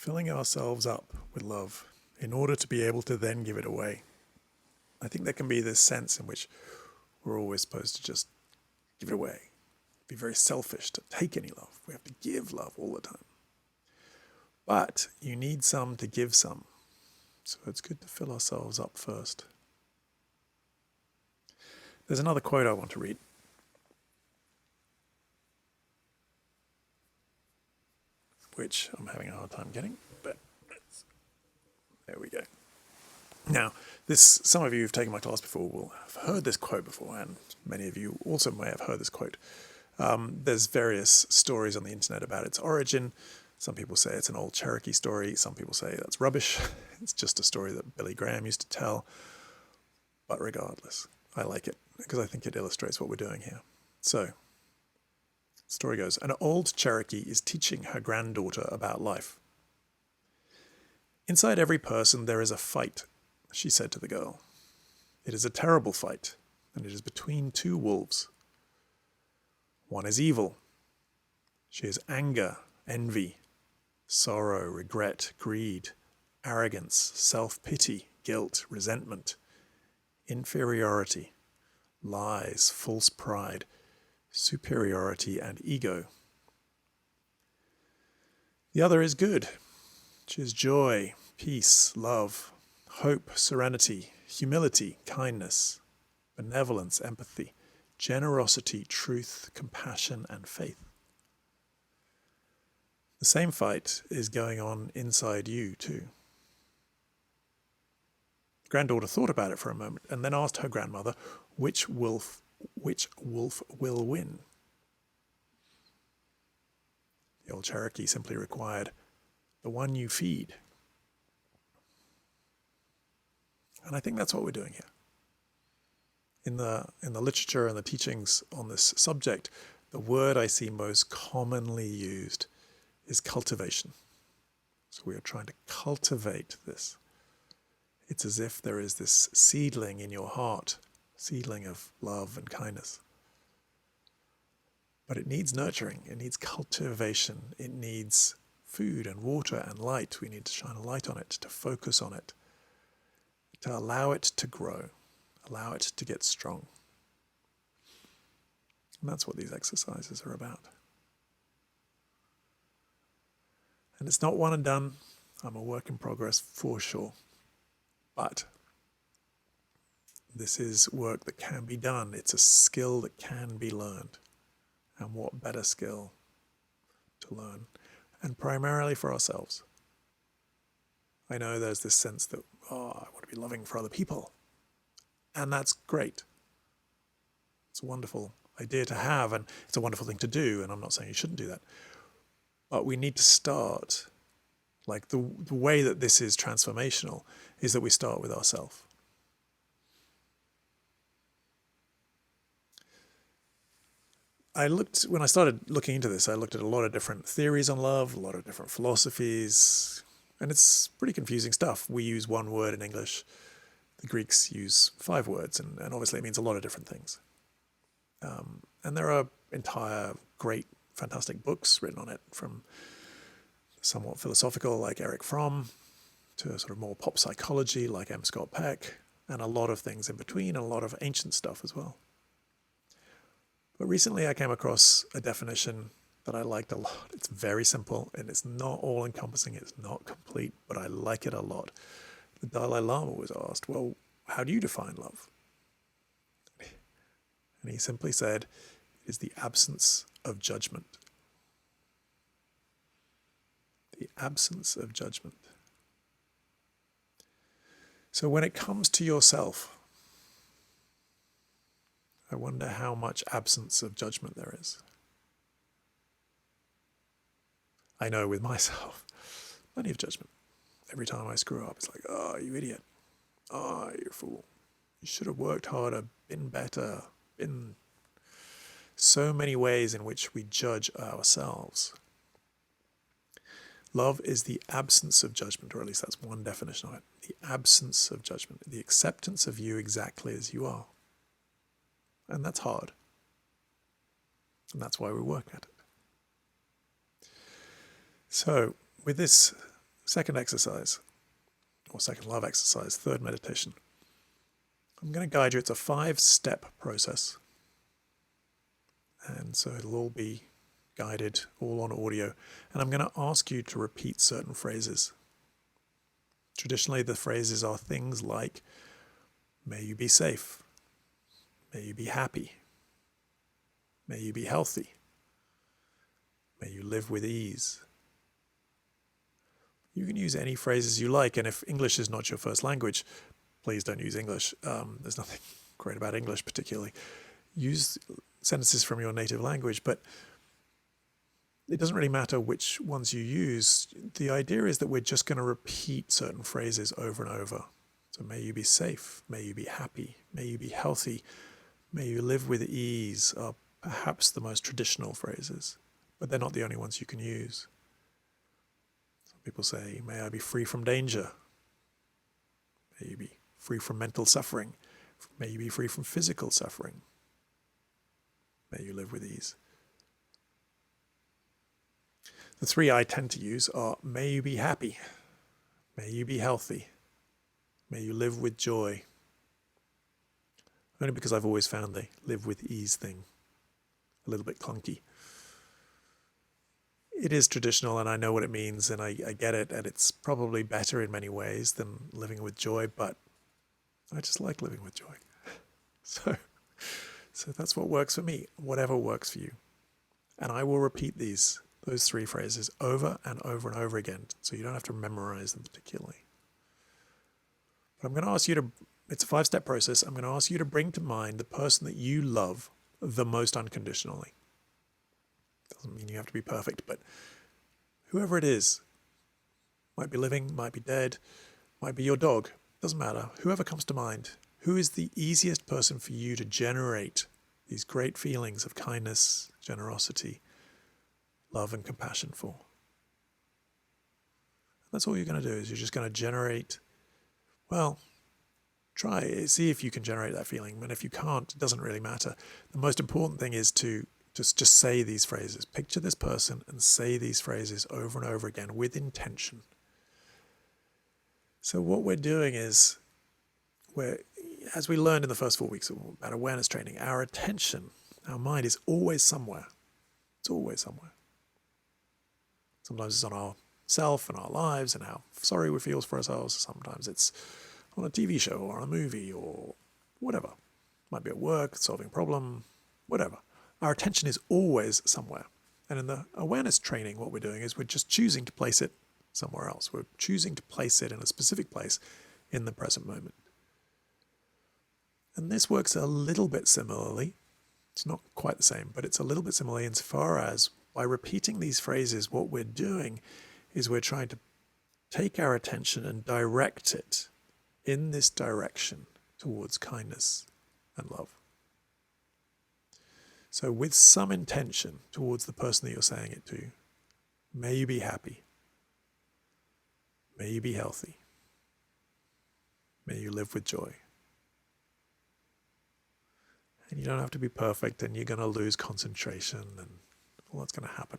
filling ourselves up with love in order to be able to then give it away. I think there can be this sense in which we're always supposed to just give it away, be very selfish to take any love. We have to give love all the time. But you need some to give some. So it's good to fill ourselves up first. There's another quote I want to read. Which I'm having a hard time getting, but there we go. Now, some of you who've taken my class before will have heard this quote before, and many of you also may have heard this quote. There's various stories on the internet about its origin. Some people say it's an old Cherokee story. Some people say that's rubbish. It's just a story that Billy Graham used to tell. But regardless, I like it because I think it illustrates what we're doing here. So, story goes, an old Cherokee is teaching her granddaughter about life. Inside every person there is a fight, she said to the girl. It is a terrible fight, and it is between two wolves. One is evil. She is anger, envy, sorrow, regret, greed, arrogance, self-pity, guilt, resentment, inferiority, lies, false pride, superiority, and ego. The other is good. She is joy, peace, love, hope, serenity, humility, kindness, benevolence, empathy, generosity, truth, compassion, and faith. The same fight is going on inside you too. Granddaughter thought about it for a moment and then asked her grandmother which wolf will win. The old Cherokee simply required, the one you feed. And I think that's what we're doing here. In the literature and the teachings on this subject, the word I see most commonly used is cultivation. So we are trying to cultivate this. It's as if there is this seedling in your heart, seedling of love and kindness. But it needs nurturing, it needs cultivation, it needs food and water and light. We need to shine a light on it, to focus on it, to allow it to grow, allow it to get strong. And that's what these exercises are about. And it's not one and done. I'm a work in progress for sure. But this is work that can be done. It's a skill that can be learned. And what better skill to learn? And primarily for ourselves. I know there's this sense that, I want to be loving for other people. And that's great. It's a wonderful idea to have, and it's a wonderful thing to do, and I'm not saying you shouldn't do that. But we need to start, like the way that this is transformational is that we start with ourselves. When I started looking into this, I looked at a lot of different theories on love, a lot of different philosophies, and it's pretty confusing stuff. We use one word in English. The Greeks use 5 words, and obviously it means a lot of different things. And there are entire great, fantastic books written on it, from somewhat philosophical like Eric Fromm to sort of more pop psychology like M. Scott Peck, and a lot of things in between, and a lot of ancient stuff as well. But recently I came across a definition that I liked a lot. It's very simple, and it's not all-encompassing, it's not complete, but I like it a lot. The Dalai Lama was asked, well, how do you define love? And he simply said, it is the absence of judgment. The absence of judgment. So when it comes to yourself, I wonder how much absence of judgment there is. I know with myself, plenty of judgment. Every time I screw up, it's like, oh, you idiot. Oh, you fool. You should have worked harder, been better, been so many ways in which we judge ourselves. Love is the absence of judgment, or at least that's one definition of it. The absence of judgment, the acceptance of you exactly as you are. And that's hard. And that's why we work at it. So, with this Second exercise, or second love exercise, third meditation. I'm going to guide you. It's a 5-step process. And so it'll all be guided, all on audio. And I'm going to ask you to repeat certain phrases. Traditionally, the phrases are things like, may you be safe, may you be happy, may you be healthy, may you live with ease. You can use any phrases you like, and if English is not your first language, please don't use English. There's nothing great about English particularly. Use sentences from your native language, but it doesn't really matter which ones you use. The idea is that we're just going to repeat certain phrases over and over. So may you be safe, may you be happy, may you be healthy, may you live with ease are perhaps the most traditional phrases, but they're not the only ones you can use. Some people say, may I be free from danger, may you be free from mental suffering, may you be free from physical suffering, may you live with ease. The 3 I tend to use are, may you be happy, may you be healthy, may you live with joy. Only because I've always found the live with ease thing a little bit clunky. It is traditional and I know what it means and I get it, and it's probably better in many ways than living with joy, but I just like living with joy. So that's what works for me, whatever works for you. And I will repeat those 3 phrases over and over and over again, so you don't have to memorize them particularly. But I'm going to ask you to, it's a 5-step process, I'm going to ask you to bring to mind the person that you love the most unconditionally. Doesn't mean you have to be perfect, but whoever it is, might be living, might be dead, might be your dog, doesn't matter. Whoever comes to mind, who is the easiest person for you to generate these great feelings of kindness, generosity, love and compassion for? That's all you're going to do, is you're just going to generate, see if you can generate that feeling. And if you can't, it doesn't really matter. The most important thing is to just say these phrases. Picture this person and say these phrases over and over again with intention. So what we're doing is, as we learned in the first 4 weeks about awareness training, our attention, our mind is always somewhere. It's always somewhere. Sometimes it's on ourself and our lives and how sorry we feel for ourselves. Sometimes it's on a TV show or a movie or whatever. Might be at work, solving a problem, whatever. Our attention is always somewhere. And in the awareness training, what we're doing is we're just choosing to place it somewhere else. We're choosing to place it in a specific place in the present moment. And this works a little bit similarly. It's not quite the same, but it's a little bit similarly insofar as by repeating these phrases, what we're doing is we're trying to take our attention and direct it in this direction towards kindness and love. So with some intention towards the person that you're saying it to, may you be happy, may you be healthy, may you live with joy. And you don't have to be perfect, and you're going to lose concentration and all that's going to happen.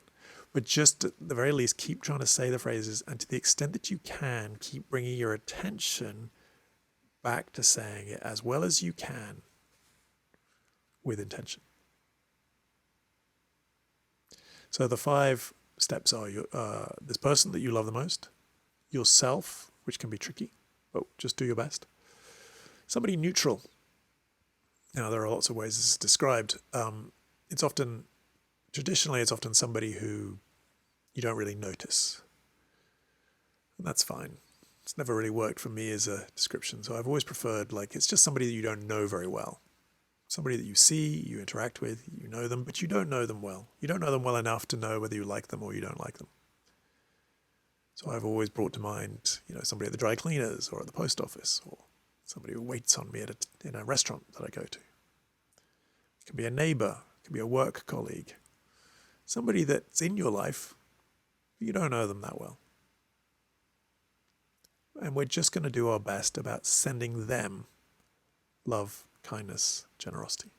But just at the very least, keep trying to say the phrases, and to the extent that you can, keep bringing your attention back to saying it as well as you can with intention. So the 5 steps are this person that you love the most, yourself, which can be tricky, but just do your best. Somebody neutral. Now, there are lots of ways this is described. Traditionally, it's often somebody who you don't really notice. And that's fine. It's never really worked for me as a description. So I've always preferred, it's just somebody that you don't know very well. Somebody that you see, you interact with, you know them, but you don't know them well. You don't know them well enough to know whether you like them or you don't like them. So I've always brought to mind, somebody at the dry cleaners or at the post office, or somebody who waits on me in a restaurant that I go to. It can be a neighbor, it can be a work colleague, somebody that's in your life, but you don't know them that well. And we're just going to do our best about sending them love, kindness, generosity.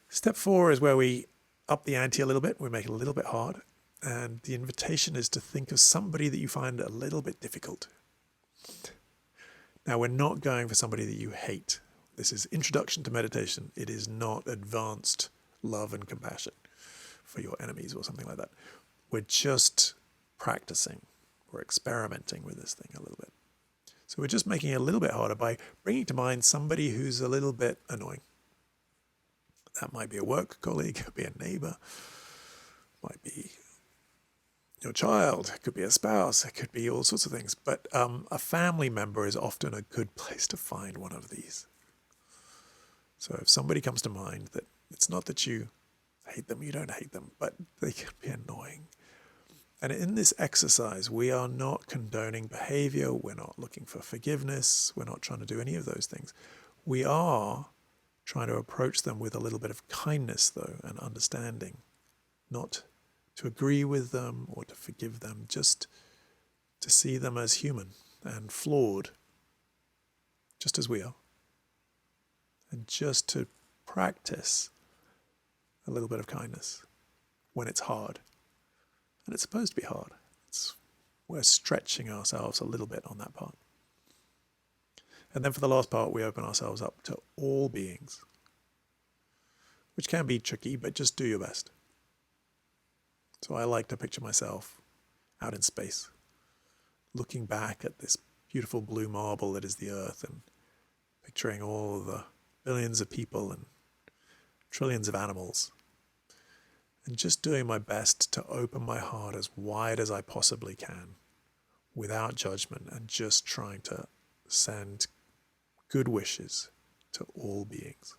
Step 4 is where we up the ante a little bit. We make it a little bit hard. And the invitation is to think of somebody that you find a little bit difficult. Now, we're not going for somebody that you hate. This is introduction to meditation. It is not advanced love and compassion for your enemies or something like that. We're just practicing. We're experimenting with this thing a little bit. So we're just making it a little bit harder by bringing to mind somebody who's a little bit annoying. That might be a work colleague, could be a neighbor, might be your child, it could be a spouse, it could be all sorts of things. But a family member is often a good place to find one of these. So if somebody comes to mind, that it's not that you hate them, you don't hate them, but they can be annoying. And in this exercise, we are not condoning behavior, we're not looking for forgiveness, we're not trying to do any of those things. We are trying to approach them with a little bit of kindness, though, and understanding. Not to agree with them or to forgive them, just to see them as human and flawed, just as we are. And just to practice a little bit of kindness when it's hard. And it's supposed to be hard. We're stretching ourselves a little bit on that part. And then for the last part, we open ourselves up to all beings, which can be tricky, but just do your best. So I like to picture myself out in space, looking back at this beautiful blue marble that is the Earth, and picturing all the billions of people and trillions of animals, and just doing my best to open my heart as wide as I possibly can, without judgment, and just trying to send good wishes to all beings.